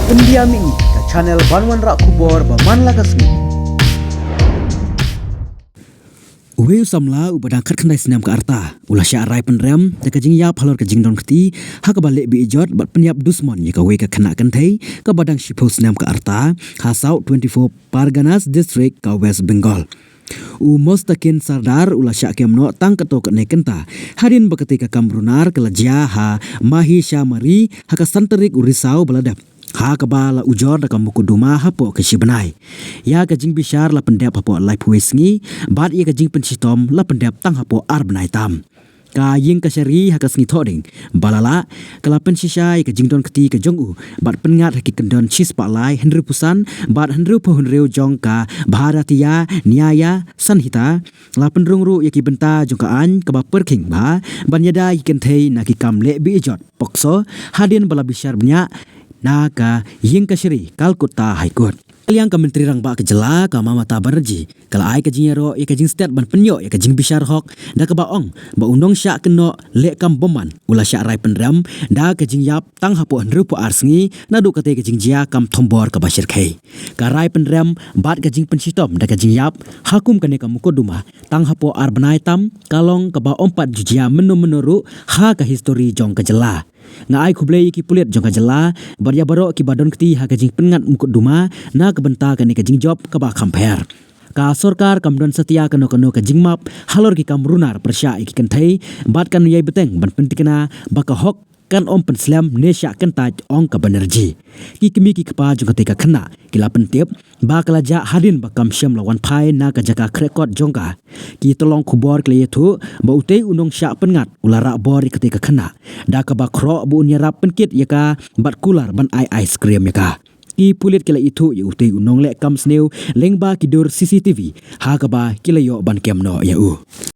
Pendiam ini ke channel Banwan Rak Kubor Baman Lagasmi. Uwe samla ubadangkat kandai senam ke arta ulah syarai penrem te kajing yap halor kajing don keti ha ka balik bi ijot bat penyap dusmon ye ka we ka kena kantai ka badang shipo senam ke arta ha South 24 Parganas District ka West Bengal. Mustakin Sardar ulah syak kemno tang ketok ne kenta harin beketika kamrunar kelajia ha Mahi Syamari ha ka santerik urisau beladap ha kabala ujor da kamuku duma hapo ke sibenai ya kajing bishar la pendap hapo lai puisngi bat ye kajing pensitom la pendap tang hapo arbenai tam ka ying kasari ha kasngi thoding balala kala pensisai kajing don keti ke jongu bat pengat haki kendon cispa lai henry pusan bat henry pohonreu jong ka bharatiya nyaya sanhita la penrungru yaki benta jongka an ka ba perking ba banyada ikentei naki kamle bi ijot pokso hadin bala bishar bnya Naka ying kasiri Kalkutta High Court. Kaliang ka menteri rang ba kejela ka Mamata Banerjee kala ai ka jingero ya ka jing stat ban penyo ya ka jing bishar hok da ka baong ba undong sya keno le kam boman ula sya rai penram da ka jing yap tang hapo henru po arsngi na du ka te ka jing jia kam thombor ka bashir khai ka rai penram bat ka jing pensitom da ka jing yap hakum ka ne ka mukoduma tang hapo arbanai tam kalong ka ba ompat jujia menu ha ka history jong ka jela nga ai khublei ki pulet jong ka jela barya baro ki badon kti ha ka jing pengat mukut duma na ka benta ka ne ka jing job ka ba khamper ka sorkar kamdon setia kano ka jingmap halor ki kamrunar persya ki kenthai bat kan yai beteng ban pentikna baka hok kan om penslam nesya kentaj ong ka Banerjee ki kemi ki kapa jong ka khna kila pentip ba kala ja hadin ba kam syam lawan phai na ka jaka krekot jongka ki tolong khubor kle thu ba utei unong sya pengat ulara bor ki ka khna da ka ba khro bu nyarap penkit yaka bat kular ban ai ice cream yaka ki pulit kila itu yu utei unong le kam sneu lengba ki dur CCTV ha ka ba kila yo ban kemno ya u